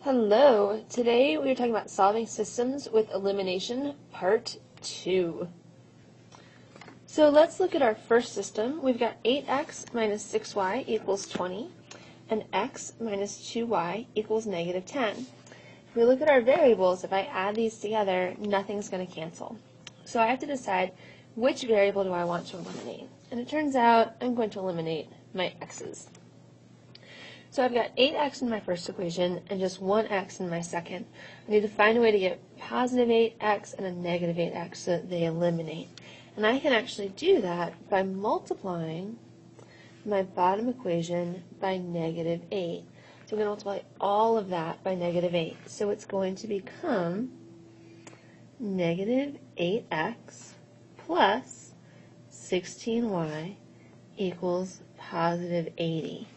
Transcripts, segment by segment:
Hello! Today we are talking about solving systems with elimination, part 2. So let's look at our first system. We've got 8x minus 6y equals 20, and x minus 2y equals negative 10. If we look at our variables, if I add these together, nothing's going to cancel. So I have to decide which variable do I want to eliminate. And it turns out I'm going to eliminate my x's. So I've got 8x in my first equation and just 1x in my second. I need to find a way to get positive 8x and a negative 8x so that they eliminate. And I can actually do that by multiplying my bottom equation by negative 8. So I'm going to multiply all of that by negative 8. So it's going to become negative 8x plus 16y equals positive 80.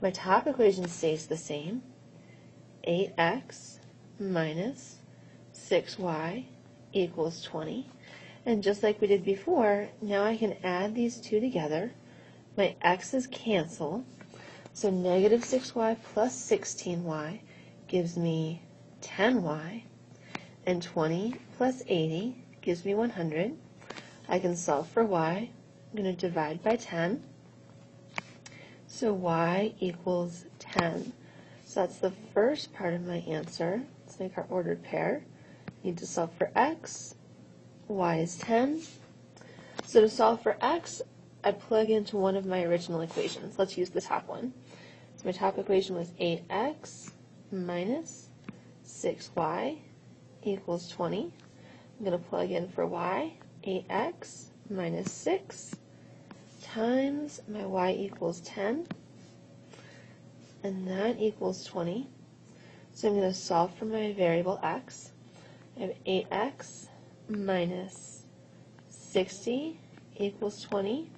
My top equation stays the same, 8x minus 6y equals 20. And just like we did before, now I can add these two together. My x's cancel, so negative 6y plus 16y gives me 10y, and 20 plus 80 gives me 100. I can solve for y. I'm going to divide by 10. So y equals 10. So that's the first part of my answer. Let's make our ordered pair. Need to solve for x. Y is 10. So to solve for x, I plug into one of my original equations. Let's use the top one. So my top equation was 8x minus 6y equals 20. I'm going to plug in for y. 8x minus 6 times my y equals 10, and that equals 20. So I'm going to solve for my variable x. I have 8x minus 60 equals 20.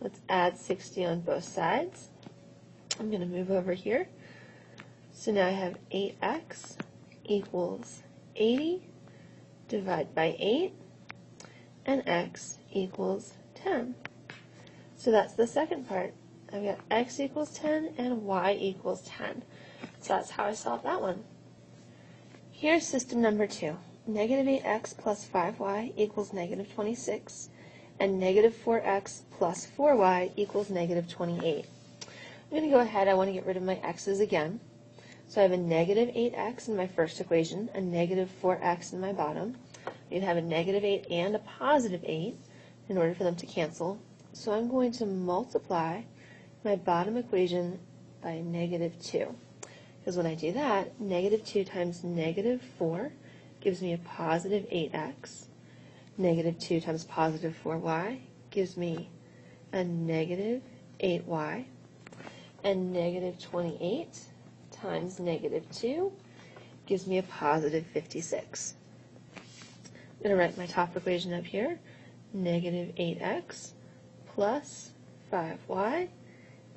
Let's add 60 on both sides. I'm going to move over here. So now I have 8x equals 80, divide by 8, and x equals 10. So that's the second part. I've got x equals 10 and y equals 10. So that's how I solve that one. Here's system number 2. Negative 8x plus 5y equals negative 26, and negative 4x plus 4y equals negative 28. I'm going to go ahead, I want to get rid of my x's again. So I have a negative 8x in my first equation, a negative 4x in my bottom. You'd have a negative 8 and a positive 8 in order for them to cancel. So I'm going to multiply my bottom equation by negative 2. Because when I do that, negative 2 times negative 4 gives me a positive 8x. Negative 2 times positive 4y gives me a negative 8y. And negative 28 times negative 2 gives me a positive 56. I'm going to write my top equation up here. Negative 8x plus 5y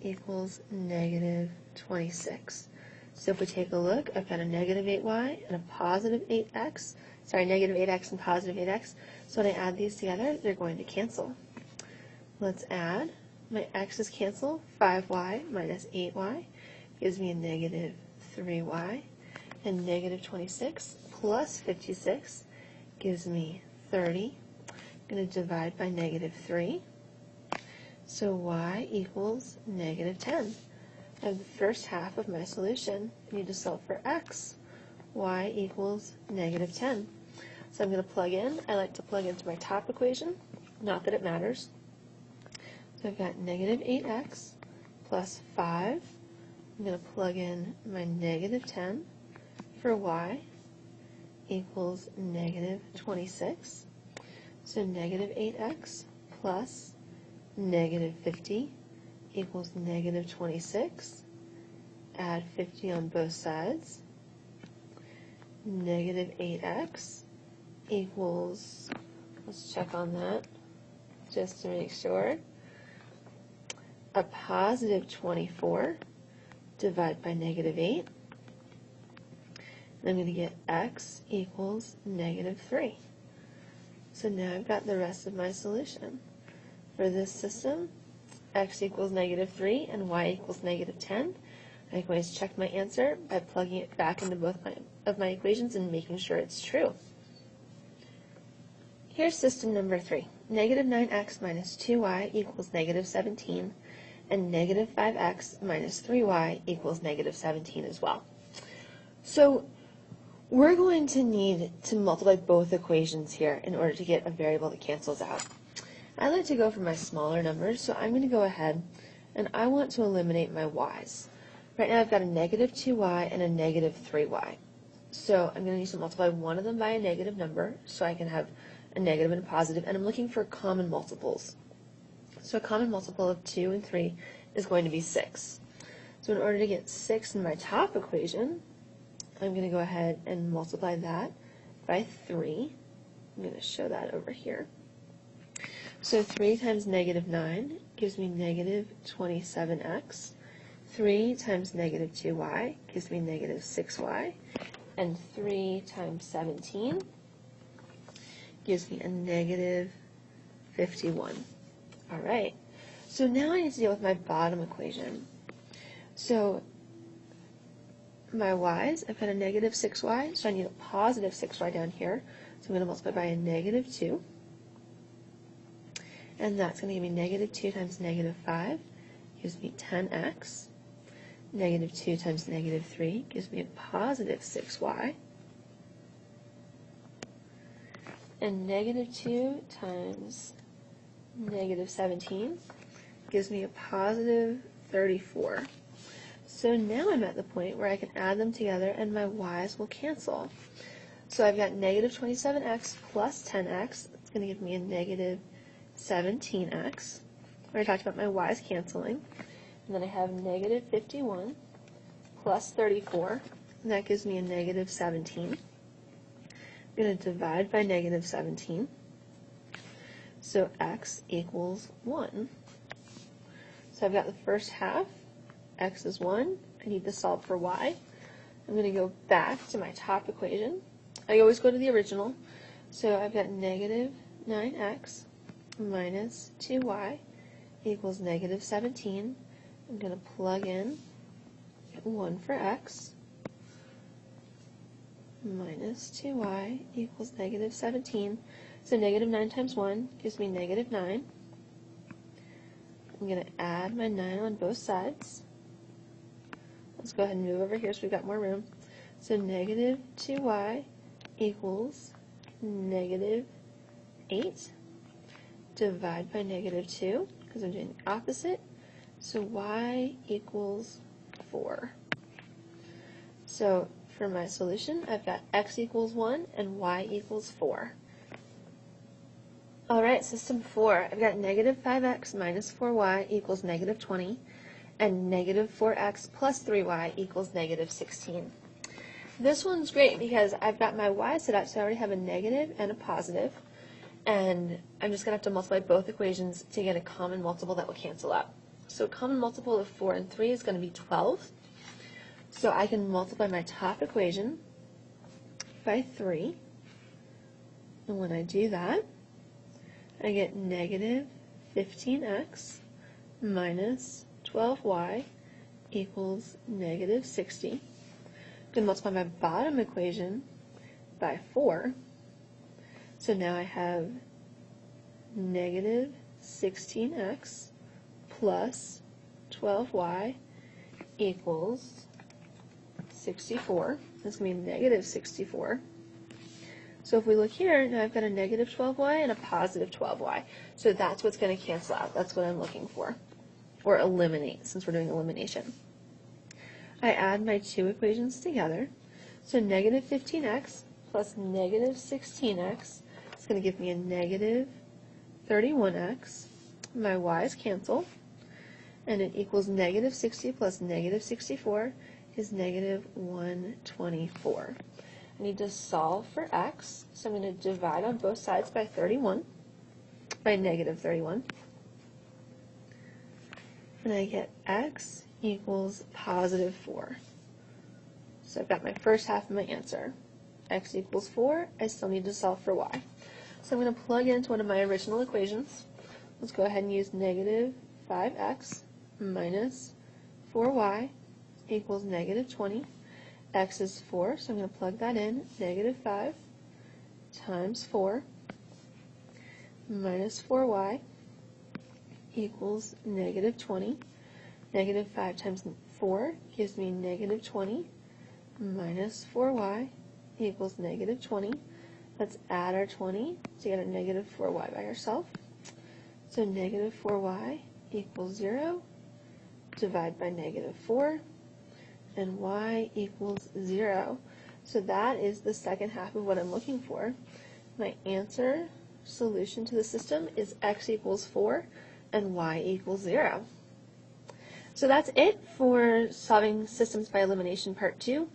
equals negative 26. So if we take a look, I've got a negative 8y and a positive 8x. Sorry, negative 8x and positive 8x. So when I add these together, they're going to cancel. Let's add. My x's cancel. 5y minus 8y gives me a negative 3y. And negative 26 plus 56 gives me 30. I'm going to divide by negative 3. So y equals negative 10. I have the first half of my solution. I need to solve for x. Y equals negative 10. So I'm going to plug in. I like to plug into my top equation. Not that it matters. So I've got negative 8x plus 5. I'm going to plug in my negative 10 for y equals negative 26. So negative 8x plus negative 50 equals negative 26. Add 50 on both sides. Negative 8x equals, let's check on that just to make sure, a positive 24. Divide by negative 8. And I'm going to get x equals negative 3. So now I've got the rest of my solution. For this system, x equals negative 3 and y equals negative 10. I can always check my answer by plugging it back into both of my equations and making sure it's true. Here's system number 3. Negative 9x minus 2y equals negative 17, and negative 5x minus 3y equals negative 17 as well. So we're going to need to multiply both equations here in order to get a variable that cancels out. I like to go for my smaller numbers, so I'm going to go ahead and I want to eliminate my y's. Right now I've got a negative 2y and a negative 3y. So I'm going to need to multiply one of them by a negative number so I can have a negative and a positive, and I'm looking for common multiples. So a common multiple of 2 and 3 is going to be 6. So in order to get 6 in my top equation, I'm going to go ahead and multiply that by 3. I'm going to show that over here. So 3 times negative 9 gives me negative 27x. 3 times negative 2y gives me negative 6y. And 3 times 17 gives me a negative 51. All right. So now I need to deal with my bottom equation. So my y's, I've got a negative 6y, so I need a positive 6y down here. So I'm going to multiply by a negative 2. And that's going to give me negative 2 times negative 5 gives me 10x. Negative 2 times negative 3 gives me a positive 6y. And negative 2 times negative 17 gives me a positive 34. So now I'm at the point where I can add them together and my y's will cancel. So I've got negative 27x plus 10x. It's going to give me a negative 17x. We already talked about my y's canceling. And then I have negative 51 plus 34, and that gives me a negative 17. I'm going to divide by negative 17. So x equals 1. So I've got the first half. X is 1. I need to solve for y. I'm going to go back to my top equation. I always go to the original. So I've got negative 9x minus 2y equals negative 17. I'm going to plug in 1 for x minus 2y equals negative 17. So negative 9 times 1 gives me negative 9. I'm going to add my 9 on both sides. Let's go ahead and move over here so we've got more room. So negative 2y equals negative 8. Divide by negative 2 because I'm doing the opposite. So y equals 4. So for my solution, I've got x equals 1 and y equals 4. All right, system 4. I've got negative 5x minus 4y equals negative 20, and negative 4x plus 3y equals negative 16. This one's great because I've got my y set up, so I already have a negative and a positive, and I'm just going to have to multiply both equations to get a common multiple that will cancel out. So a common multiple of 4 and 3 is going to be 12. So I can multiply my top equation by 3. And when I do that, I get negative 15x minus 12y equals negative 60. I'm going to multiply my bottom equation by 4. So now I have negative 16x plus 12y equals 64. That's going to be negative 64. So if we look here, now I've got a negative 12y and a positive 12y. So that's what's going to cancel out. That's what I'm looking for. Or eliminate, since we're doing elimination. I add my two equations together. So negative 15x plus negative 16x is going to give me a negative 31x. My y's cancel. And it equals negative 60 plus negative 64 is negative 124. I need to solve for x, so I'm going to divide on both sides by 31, by negative 31. And I get x equals positive 4. So I've got my first half of my answer. X equals 4, I still need to solve for y. So I'm going to plug into one of my original equations. Let's go ahead and use negative 5x minus 4y equals negative 20. X is 4, so I'm going to plug that in. Negative 5 times 4 minus 4y equals negative 20. Negative 5 times 4 gives me negative 20 minus 4y equals negative 20. Let's add our 20 to get a negative 4y by herself. So negative 4y equals 0. Divide by negative 4. And y equals 0. So that is the second half of what I'm looking for. My answer solution to the system is x equals 4 and y equals 0. So that's it for solving systems by elimination part 2.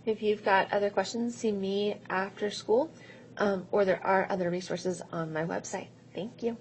If you've got other questions, see me after school, or there are other resources on my website. Thank you.